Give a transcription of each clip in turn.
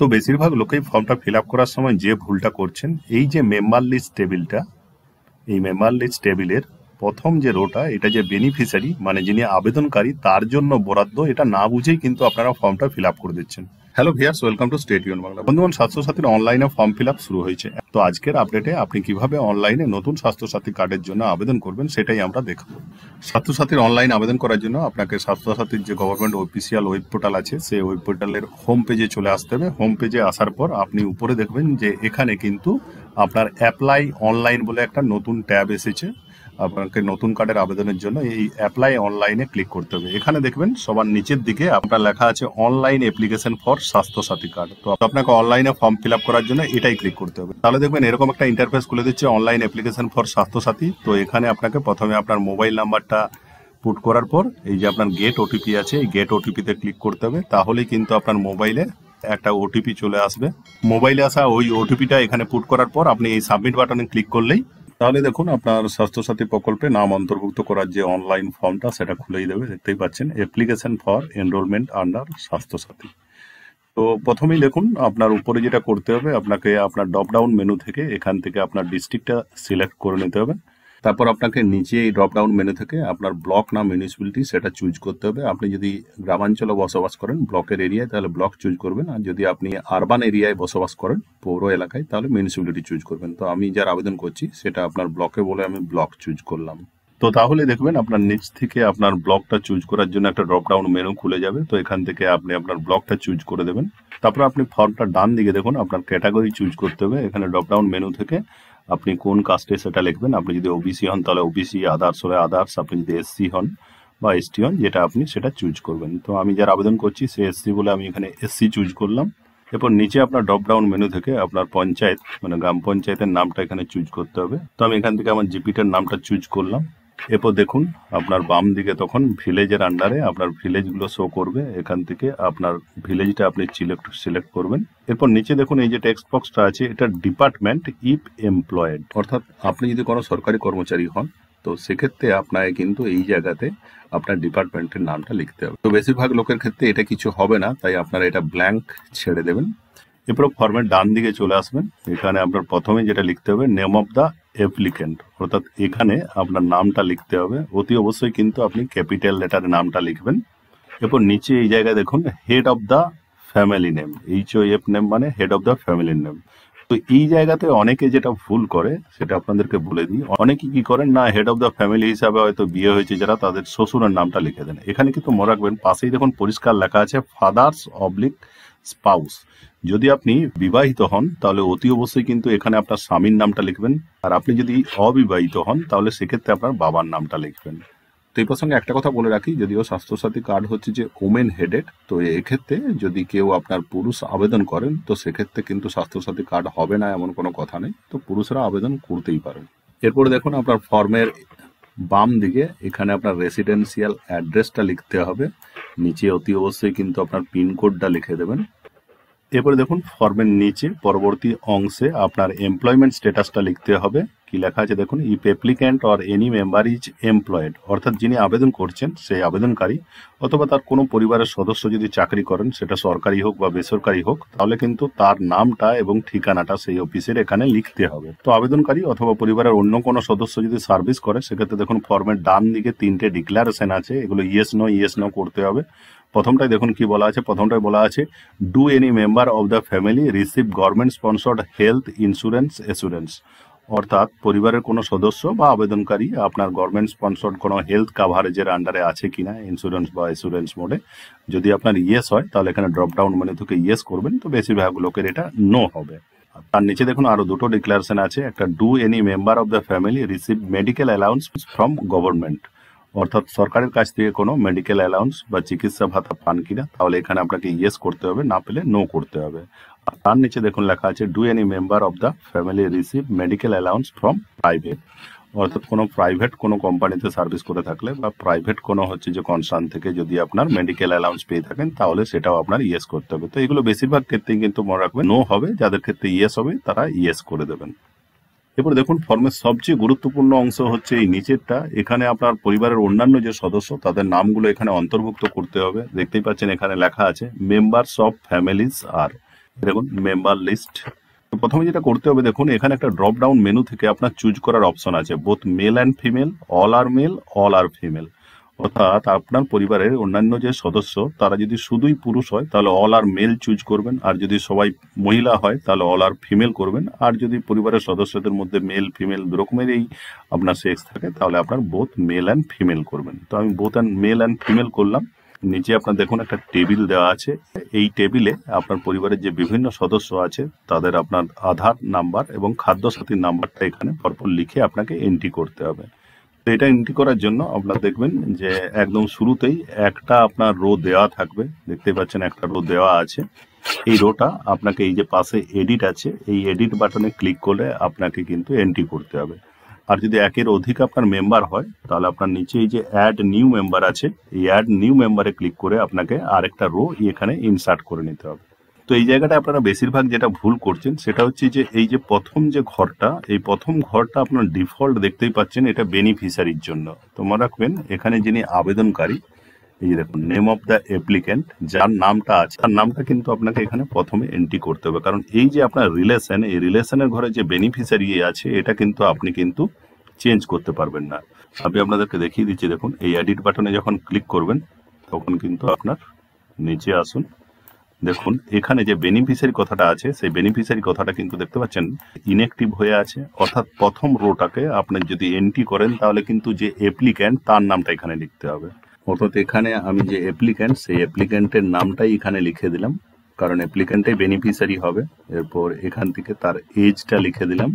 তো বেশিরভাগ লোকেই ফর্মটা ফিল আপ করার সময় যে ভুলটা করছেন, এই যে মেম্বার লিস্ট টেবিলটা, এই মেম্বার লিস্ট টেবিলের প্রথম যে রোটা, এটা যে বেনিফিশিয়ারি মানে যিনি আবেদনকারী তার জন্য বরাদ্দ, এটা না বুঝেই কিন্তু আপনারা ফর্মটা ফিল আপ করে দিচ্ছেন। Hello viewers, welcome to state union Bangla. বন্ধুগণ, স্বাস্থ্যসাথীর অনলাইনে ফর্ম ফিল আপ শুরু হয়েছে। তো আজকের আপডেটে আপনি কিভাবে অনলাইনে নতুন স্বাস্থ্যসাথী কার্ডের জন্য আবেদন করবেন সেটাই আমরা দেখব। স্বাস্থ্যসাথীর অনলাইন আবেদন করার জন্য আপনাকে স্বাস্থ্যসাথীর যে গভর্নমেন্ট অফিসিয়াল ওয়েব পোর্টাল আছে, সেই ওয়েব পোর্টালের হোম পেজে চলে আসতে হবে। হোম পেজে আসার পর আপনি উপরে দেখবেন যে এখানে কিন্তু আপনার অ্যাপ্লাই অনলাইন বলে একটা নতুন ট্যাব এসেছে। আপনাকে নতুন কার্ডের আবেদনের জন্য এই অ্যাপ্লাই অনলাইনে ক্লিক করতে হবে। এখানে দেখবেন সবার নিচের দিকে আপনার লেখা আছে online application for Swasthya Sathi card. তো আপনাকে অনলাইনে ফর্ম ফিল আপ করার জন্য এটাই ক্লিক করতে হবে। তাহলে দেখবেন এরকম একটা ইন্টারফেস খুলে দিচ্ছে, অনলাইন অ্যাপ্লিকেশন ফর স্বাস্থ্যসাথী। তো এখানে আপনাকে প্রথমে আপনার মোবাইল নাম্বারটা পুট করার পর এই যে আপনার গেট ওটিপি আছে, এই গেট ওটিপিতে ক্লিক করতে হবে। তাহলেই কিন্তু আপনার মোবাইলে একটা ওটিপি চলে আসবে। মোবাইলে আসা ওই ওটিপিটা এখানে পুট করার পর আপনি এই সাবমিট বাটনে ক্লিক করলেই তাহলে দেখুন আপনার স্বাস্থ্যসাথী প্রকল্পে নাম অন্তর্ভুক্ত করার যে অনলাইন ফর্মটা সেটা খুলেই দেবে। দেখতেই পাচ্ছেন application for enrollment under Swasthya Sathi. তো প্রথমেই দেখুন আপনার উপরে যেটা করতে হবে, আপনাকে আপনার ড্রপ ডাউন মেনু থেকে এখান থেকে আপনার ডিস্ট্রিক্টটা সিলেক্ট করে নিতে হবে। তারপর আপনাকে নিচে এই ড্রপ ডাউন মেনু থেকে আপনার ব্লক না মিউনিসিপ্যালিটি সেটা চুজ করতে হবে। আপনি যদি গ্রামাঞ্চলে বসবাস করেন ব্লকের এরিয়ায় তাহলে ব্লক চুজ করবেন, আর যদি আপনি আরবান এরিয়ায় বসবাস করেন পৌর এলাকায় তাহলে মিউনিসিপ্যালিটি চুজ করবেন। তো আমি যার আবেদন করছি সেটা আপনার ব্লকে বলে আমি ব্লক চুজ করলাম। তো তাহলে দেখবেন আপনার নিচ থেকে আপনার ব্লকটা চুজ করার জন্য একটা ড্রপ ডাউন মেনু খুলে যাবে। তো এখান থেকে আপনি আপনার ব্লকটা চুজ করে দেবেন। তারপর আপনি ফর্মটা ডান দিকে দেখুন আপনার ক্যাটাগরি চুজ করতে হবে। এখানে ড্রপ ডাউন মেনু থেকে আপনি কোন কাস্টে সেটা লিখবেন। আপনি যদি ওবিসি হন তাহলে ওবিসি, আদার্স হলে আদার্স, আপনি যদি এসসি হন বা এসটি হন যেটা আপনি সেটা চুজ করবেন। তো আমি যার আবেদন করছি সে এসসি বলে আমি এখানে এসসি চুজ করলাম। এরপর নিচে আপনার ড্রপ ডাউন মেনু থেকে আপনার পঞ্চায়েত মানে গ্রাম পঞ্চায়েতের নামটা এখানে চুজ করতে হবে। তো আমি এখান থেকে আমার জিপিটার নামটা চুজ করলাম। এরপর দেখুন আপনার বাম দিকে তখন ভিলেজের আন্ডারে আপনার ভিলেজগুলো শো করবে। এখান থেকে আপনার ভিলেজটা আপনি সিলেক্ট করবেন। এরপর নিচে দেখুন এই যে টেক্সট বক্সটা আছে, এটা ডিপার্টমেন্ট ইফ এমপ্লয়েড, অর্থাৎ আপনি যদি কোনো সরকারি কর্মচারী হন তো সেক্ষেত্রে আপনাকে কিন্তু এই জায়গাতে আপনার ডিপার্টমেন্টের নামটা লিখতে হবে। তো বেশিরভাগ লোকের ক্ষেত্রে এটা কিছু হবে না, তাই আপনারা এটা ব্ল্যাঙ্ক ছেড়ে দেবেন। এরপর ফর্মের ডান দিকে চলে আসবেন। এখানে আপনার প্রথমে যেটা লিখতে হবে নেম অফ দ্য অ্যাপ্লিকেন্ট, অর্থাৎ এখানে আপনার নামটা লিখতে হবে। অতি অবশ্যই কিন্তু আপনি ক্যাপিটাল লেটারে নামটা লিখবেন। এরপর নিচে এই জায়গায় দেখুন head of the family name, HOF name মানে head of the family name. তো এই জায়গাতে অনেকে যেটা ভুল করে সেটা আপনাদেরকে বলে দিই। অনেকে কি করেন না, হেড অফ দ্য ফ্যামিলি হিসাবে হয়তো বিয়ে হয়েছে যারা তাদের শ্বশুরের নামটা লিখে দেন। এখানে কিন্তু মনে রাখবেন পাশেই দেখুন পরিষ্কার লেখা আছে ফাদার্স অবলিক স্পাউস। যদি আপনি বিবাহিত হন তাহলে অতি অবশ্যই কিন্তু এখানে আপনার স্বামীর নামটা লিখবেন, আর আপনি যদি অবিবাহিত হন তাহলে সেক্ষেত্রে আপনার বাবার নামটা লিখবেন। তো এই প্রসঙ্গে একটা কথা বলে রাখি, যদিও স্বাস্থ্যসাথী কার্ড হচ্ছে যে ওমেন হেডেড, তো এক্ষেত্রে যদি কেউ আপনার পুরুষ আবেদন করেন তো সেক্ষেত্রে কিন্তু স্বাস্থ্যসাথী কার্ড হবে না এমন কোনো কথা নেই, তো পুরুষরা আবেদন করতেই পারেন। এরপরে দেখুন আপনার ফর্মের বাম দিকে এখানে আপনার রেসিডেন্সিয়াল অ্যাড্রেসটা লিখতে হবে। নিচে অতি অবশ্যই কিন্তু আপনার পিনকোডটা লিখে দেবেন। এরপরে দেখুন ফর্মের নিচে পরবর্তী অংশে আপনার এমপ্লয়মেন্ট স্ট্যাটাসটা লিখতে হবে। কি লেখা আছে দেখুন, if applicant or any member is employed, অর্থাৎ যিনি আবেদন করছেন সেই আবেদনকারী অথবা তার কোনো পরিবারের সদস্য যদি চাকরি করেন সেটা সরকারি হোক বা বেসরকারি হোক, তাহলে কিন্তু তার নামটা এবং ঠিকানাটা সেই অফিসের এখানে লিখতে হবে। তো আবেদনকারী অথবা পরিবারের অন্য কোনো সদস্য যদি সার্ভিস করে সেক্ষেত্রে দেখুন ফর্মের ডান দিকে 3টে ডিক্লারেশন আছে, এগুলো ইয়েস নো করতে হবে। প্রথমটাই দেখুন কি বলা আছে, প্রথমটাই বলা আছে do any member of the family receive government sponsored health insurance assurance, অর্থাৎ পরিবারের কোনো সদস্য বা আবেদনকারী আপনার গভর্নমেন্ট স্পন্সর্ড কোনো হেলথ কাভারেজের আন্ডারে আছে কিনা ইন্স্যুরেন্স বা অ্যাসুরেন্স মোডে। যদি আপনার ইয়েস হয় তাহলে এখানে ড্রপ ডাউন মেনু থেকে ইয়েস করবেন, তো বেশিরভাগ লোকের এটা নো হবে। তার নিচে দেখুন আরো দুটো ডিক্লারেশন আছে, একটা do any member of the family receive medical allowance from government, অর্থাৎ সরকারের কাছ থেকে কোনো মেডিকেল অ্যালাউন্স বা চিকিৎসা ভাতা পান কিনা, তাহলে এখানে আপনাকে ইয়েস করতে হবে, না পেলে নো করতে হবে। আর তার নিচে দেখুন লেখা আছে do any member of the family receive medical allowance from private, অর্থাৎ কোনো প্রাইভেট কোনো কোম্পানিতে সার্ভিস করে থাকলে বা প্রাইভেট কোনো হচ্ছে যে কনসার্ন থেকে যদি আপনার মেডিকেল অ্যালাউন্স পেয়ে থাকেন তাহলে সেটাও আপনার ইয়েস করতে হবে। তো এগুলো বেশিরভাগ ক্ষেত্রেই কিন্তু মনে রাখবেন নো হবে, যাদের ক্ষেত্রে ইয়েস হবে তারা ইয়েস করে দেবেন। এরপর দেখুন ফর্মের সবচেয়ে গুরুত্বপূর্ণ অংশ হচ্ছে এই নিচেরটা, এখানে আপনার পরিবারের অন্যান্য যে সদস্য তাদের নামগুলো এখানে অন্তর্ভুক্ত করতে হবে। দেখতেই পাচ্ছেন এখানে লেখা আছে মেম্বার্স অফ ফ্যামিলিজ আর, দেখুন মেম্বার লিস্ট। প্রথমে যেটা করতে হবে, দেখুন এখানে একটা ড্রপ ডাউন মেনু থেকে আপনার চুজ করার অপশন আছে, both male and female, all are male, all are female. অর্থাৎ আপনার পরিবারের অন্যান্য যে সদস্য তারা যদি শুধুই পুরুষ হয় তাহলে অল আর মেল চুজ করবেন, আর যদি সবাই মহিলা হয় তাহলে অল আর ফিমেল করবেন, আর যদি পরিবারের সদস্যদের মধ্যে মেল ফিমেল দু রকমেরই আপনার সেক্স থাকে তাহলে আপনার বোথ মেল অ্যান্ড ফিমেল করবেন। তো আমি both and mail and female করলাম। নিচে আপনার দেখুন একটা টেবিল দেওয়া আছে, এই টেবিলে আপনার পরিবারের যে বিভিন্ন সদস্য আছে তাদের আপনার আধার নাম্বার এবং খাদ্য সাথীর নাম্বারটা এখানে পরপর লিখে আপনাকে এন্ট্রি করতে হবে। তো এটা এন্ট্রি করার জন্য আপনার দেখবেন যে একদম শুরুতেই একটা আপনার রো দেওয়া থাকবে, দেখতে পাচ্ছেন একটা রো দেওয়া আছে। এই রোটা আপনাকে এই যে পাশে এডিট আছে এই এডিট বাটনে ক্লিক করলে আপনাকে কিন্তু এন্ট্রি করতে হবে। আর যদি একের অধিক আপনার মেম্বার হয় তাহলে আপনার নিচে এই যে অ্যাড নিউ মেম্বার আছে, এই অ্যাড নিউ মেম্বারে ক্লিক করে আপনাকে আরেকটা রো এখানে ইনসার্ট করে নিতে হবে। তো এই জায়গাটা আপনারা বেশিরভাগ যেটা ভুল করছেন সেটা হচ্ছে যে এই যে প্রথম যে ঘরটা, এই প্রথম ঘরটা আপনার ডিফল্ট দেখতেই পাচ্ছেন এটা বেনিফিশিয়ারির জন্য। তো মনে রাখবেন এখানে যিনি আবেদনকারী, এই যে দেখুন নেম অফ দ্য অ্যাপ্লিক্যান্ট, যার নামটা আছে তার নামটা কিন্তু আপনাকে এখানে প্রথমে এন্ট্রি করতে হবে, কারণ এই যে আপনার রিলেশন, এই রিলেশনের ঘরে যে বেনিফিশিয়ারি আছে এটা কিন্তু আপনি কিন্তু চেঞ্জ করতে পারবেন না। আমি আপনাদেরকে দেখিয়ে দিচ্ছি, দেখুন এই এডিট বাটনে যখন ক্লিক করবেন তখন কিন্তু আপনার নিচে আসুন, দেখুন এখানে যে বেনিফিশিয়ারি কথাটা আছে সেই বেনিফিশিয়ারি কথাটা কিন্তু দেখতে পাচ্ছেন ইনঅ্যাক্টিভ হয়ে আছে। অর্থাৎ প্রথম রোটাকে আপনি যদি এন্ট্রি করেন তাহলে কিন্তু যে অ্যাপ্লিক্যান্ট তার নামটা এখানে লিখতে হবে। অর্থাৎ এখানে আমি যে অ্যাপ্লিক্যান্ট সেই অ্যাপ্লিক্যান্টের নামটাই এখানে লিখে দিলাম, কারণ অ্যাপ্লিক্যান্টটাই বেনিফিশিয়ারি হবে। এরপর এখান থেকে তার এজটা লিখে দিলাম।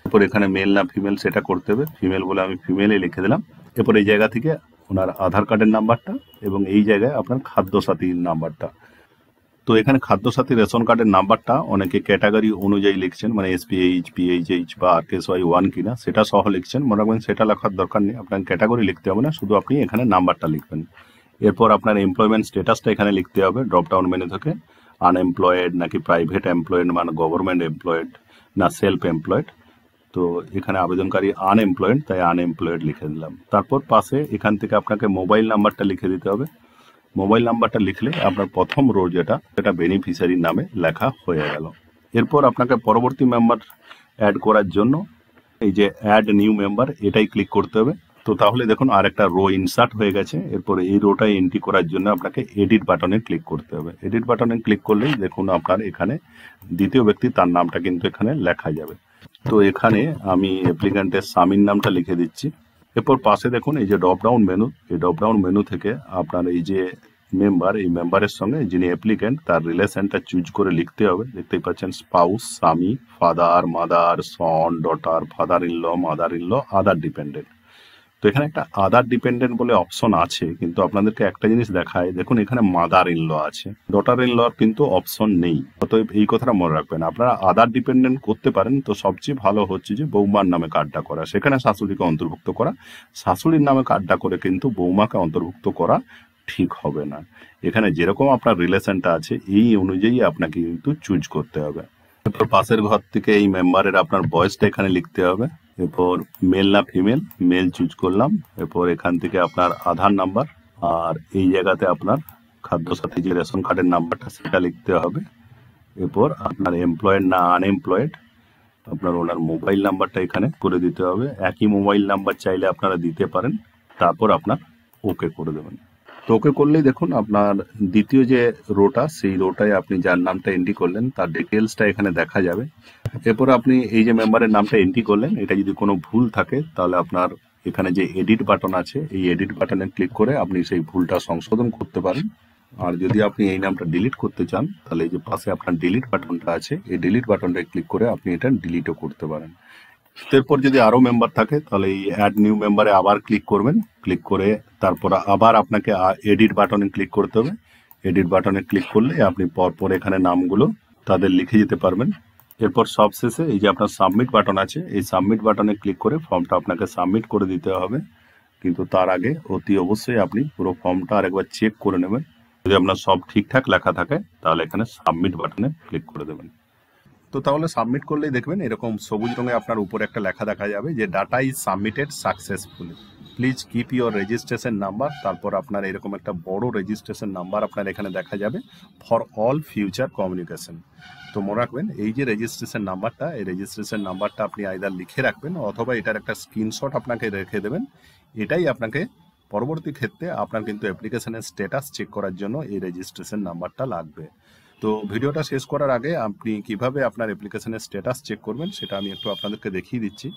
এরপর এখানে মেল না ফিমেল সেটা করতে হবে, ফিমেল বলে আমি ফিমেলে লিখে দিলাম। এরপর এই জায়গা থেকে ওনার আধার কার্ডের নাম্বারটা এবং এই জায়গায় আপনার খাদ্য সাথীর নাম্বারটা। তো এখানে খাদ্য সাথী রেশন কার্ডের নাম্বারটা অনেকে ক্যাটাগরি অনুযায়ী লিখছেন, মানে এসপিএইচ, পিএইচএইচ বা আরকেএসওয়াই 1 কিনা সেটা সহ লিখছেন। মনে রাখবেন সেটা লেখার দরকার নেই, আপনার ক্যাটাগরি লিখতে হবে না, শুধু আপনি এখানে নাম্বারটা লিখবেন। এরপর আপনার এমপ্লয়মেন্ট স্ট্যাটাসটা এখানে লিখতে হবে ড্রপ ডাউন মেনু থেকে, আনএমপ্লয়েড নাকি প্রাইভেট এমপ্লয়েড, মানে গভর্নমেন্ট এমপ্লয়েড না সেলফ এমপ্লয়েড। তো এখানে আবেদনকারী আনএমপ্লয়েড, তাই আনএমপ্লয়েড লিখে দিলাম। তারপর পাশে এখান থেকে আপনাকে মোবাইল নাম্বারটা লিখে দিতে হবে। মোবাইল নাম্বারটা লিখলে আপনার প্রথম রো যেটা সেটা বেনিফিশিয়ারির নামে লেখা হয়ে গেল। এরপর আপনাকে পরবর্তী মেম্বার অ্যাড করার জন্য এই যে অ্যাড নিউ মেম্বার এটাই ক্লিক করতে হবে। তো তাহলে দেখুন আর একটা রো ইনসার্ট হয়ে গেছে। এরপর এই রোটাই এন্ট্রি করার জন্য আপনাকে এডিট বাটনে ক্লিক করতে হবে। এডিট বাটনে ক্লিক করলেই দেখুন আপনার এখানে দ্বিতীয় ব্যক্তি তার নামটা কিন্তু এখানে লেখা যাবে। তো এখানে আমি অ্যাপ্লিক্যান্টের স্বামীর নামটা লিখে দিচ্ছি। এরপর পাশে দেখুন এই যে ড্রপ ডাউন মেনু, এই ড্রপ ডাউন মেনু থেকে আপনার এই যে মেম্বার, এই মেম্বারের সঙ্গে যিনি অ্যাপ্লিক্যান্ট তার রিলেশনটা চুজ করে লিখতে হবে। দেখতেই পাচ্ছেন স্পাউস, স্বামী, father, mother, son, daughter, father in law, mother in law, other dependent. তো এখানে একটা আদার ডিপেন্ডেন্ট বলে অপশন আছে, কিন্তু আপনাদেরকে একটা জিনিস দেখায়, দেখুন এখানে মাদার ইন ল আছে, ডটার ইন লর কিন্তু অপশন নেই। অতএব এই কথাটা মনে রাখবেন, আপনারা আদার ডিপেন্ডেন্ট করতে পারেন। তো সবচেয়ে ভালো হচ্ছে যে বৌমার নামে কার্ডটা করা, সেখানে শাশুড়িকে অন্তর্ভুক্ত করা। শাশুড়ির নামে কার্ডটা করে কিন্তু বৌমাকে অন্তর্ভুক্ত করা ঠিক হবে না। এখানে যেরকম আপনার রিলেশনটা আছে এই অনুযায়ী আপনাকে কিন্তু চুজ করতে হবে। এরপর পাশের ঘর থেকে এই মেম্বারের আপনার বয়সটা এখানে লিখতে হবে। এরপর মেল না ফিমেল, মেল চুজ করলাম। এরপর এখান থেকে আপনার আধার নাম্বার, আর এই জায়গাতে আপনার খাদ্য সাথী যে রেশন কার্ডের নাম্বারটা সেটা লিখতে হবে। এরপর আপনার এমপ্লয়েড না আনএমপ্লয়েড, আপনার ওনার মোবাইল নাম্বারটা এখানে করে দিতে হবে। একই মোবাইল নাম্বার চাইলে আপনারা দিতে পারেন। তারপর আপনার ওকে করে দেবেন। তো ওকে করলেই দেখুন আপনার দ্বিতীয় যে রোটা, সেই রোটায় আপনি যার নামটা এন্ট্রি করলেন তার ডিটেলসটা এখানে দেখা যাবে। এরপর আপনি এই যে মেম্বারের নামটা এন্ট্রি করলেন, এটা যদি কোনো ভুল থাকে তাহলে আপনার এখানে যে এডিট বাটন আছে এই এডিট বাটনে ক্লিক করে আপনি সেই ভুলটা সংশোধন করতে পারেন। আর যদি আপনি এই নামটা ডিলিট করতে চান তাহলে এই যে পাশে আপনার ডিলিট বাটনটা আছে, এই ডিলিট বাটনটায় ক্লিক করে আপনি এটা ডিলিটও করতে পারেন। এরপর যদি আরো মেম্বার থাকে তাহলে এই অ্যাড নিউ মেম্বারে আবার ক্লিক করবেন, ক্লিক করে তারপর আবার আপনাকে এডিট বাটনে ক্লিক করতে হবে। এডিট বাটনে ক্লিক করলে আপনি পরপর এখানে নামগুলো তাদের লিখে যেতে পারবেন। এরপর সবশেষে এই যে আপনার সাবমিট বাটন আছে, এই সাবমিট বাটনে ক্লিক করে ফর্মটা আপনাকে সাবমিট করে দিতে হবে। কিন্তু তার আগে অতি অবশ্যই আপনি পুরো ফর্মটা আরেকবার চেক করে নেবেন। যদি আপনার সব ঠিকঠাক লেখা থাকে তাহলে এখানে সাবমিট বাটনে ক্লিক করে দেবেন। তো তাহলে সাবমিট করলেই দেখবেন এরকম সবুজ রঙে আপনার উপরে একটা লেখা দেখা যাবে যে data is submitted successfully. Please keep your registration number, তারপর আপনার এরকম একটা বড় রেজিস্ট্রেশন নাম্বার আপনার এখানে দেখা যাবে ফর অল ফিউচার কমিউনিকেশন। তো মনে রাখবেন এই যে রেজিস্ট্রেশন নাম্বারটা, এই রেজিস্ট্রেশন নাম্বারটা আপনি আইদার লিখে রাখবেন অথবা এটার একটা স্ক্রিনশট আপনাকে রেখে দেবেন। এটাই আপনাকে পরবর্তী ক্ষেত্রে আপনার কিন্তু অ্যাপ্লিকেশনের স্ট্যাটাস চেক করার জন্য এই রেজিস্ট্রেশন নাম্বারটা লাগবে। তো ভিডিওটা শেষ করার আগে আপনি কিভাবে আপনার অ্যাপ্লিকেশনের স্ট্যাটাস চেক করবেন সেটা আমি একটু আপনাদেরকে দেখিয়ে দিচ্ছি।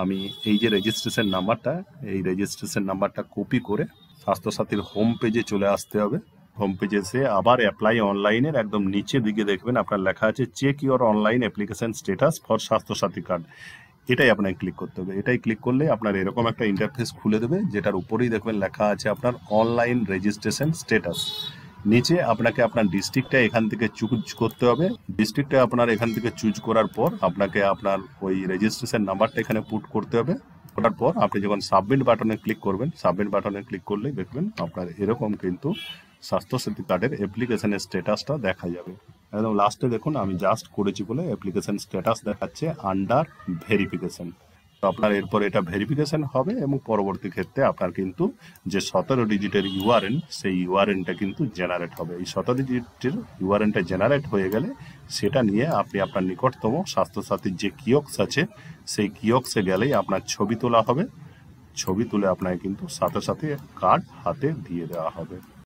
আমি এই যে রেজিস্ট্রেশন নাম্বারটা, এই রেজিস্ট্রেশন নাম্বারটা কপি করে স্বাস্থ্যসাথীর হোম পেজে চলে আসতে হবে। হোম পেজে এসে আবার অ্যাপ্লাই অনলাইনের একদম নিচের দিকে দেখবেন আপনার লেখা আছে check your online application status for Swasthya Sathi card. এটাই আপনাকে ক্লিক করতে হবে। এটাই ক্লিক করলে আপনার এরকম একটা ইন্টারফেস খুলে দেবে, যেটার উপরেই দেখবেন লেখা আছে আপনার অনলাইন রেজিস্ট্রেশন স্ট্যাটাস। নিচে আপনাকে আপনার ডিস্ট্রিক্টটা এখান থেকে চুজ করতে হবে। ডিস্ট্রিক্টটা আপনার এখান থেকে চুজ করার পর আপনাকে আপনার ওই রেজিস্ট্রেশন নাম্বারটা এখানে পুট করতে হবে। করার পর আপনি যখন সাবমিট বাটনে ক্লিক করবেন, সাবমিট বাটনে ক্লিক করলেই দেখবেন আপনার এরকম কিন্তু স্বাস্থ্যসাথী কার্ডের অ্যাপ্লিকেশনের স্ট্যাটাসটা দেখা যাবে। একদম লাস্টে দেখুন আমি জাস্ট করেছি বলে অ্যাপ্লিকেশন স্ট্যাটাস দেখাচ্ছে আন্ডার ভেরিফিকেশন। তো আপনার এরপর এটা ভেরিফিকেশন হবে এবং পরবর্তী ক্ষেত্রে আপনার কিন্তু যে 17 ডিজিটের ইউআরএন, সেই ইউআরএনটা কিন্তু জেনারেট হবে। এই 17 ডিজিটের ইউআরএনটা জেনারেট হয়ে গেলে সেটা নিয়ে আপনি আপনার নিকটতম স্বাস্থ্যসাথীর যে কিয়ক্স আছে সেই কিয়ক্সে গেলেই আপনার ছবি তোলা হবে। ছবি তুলে আপনাকে কিন্তু সাথে সাথে কার্ড হাতে দিয়ে দেওয়া হবে।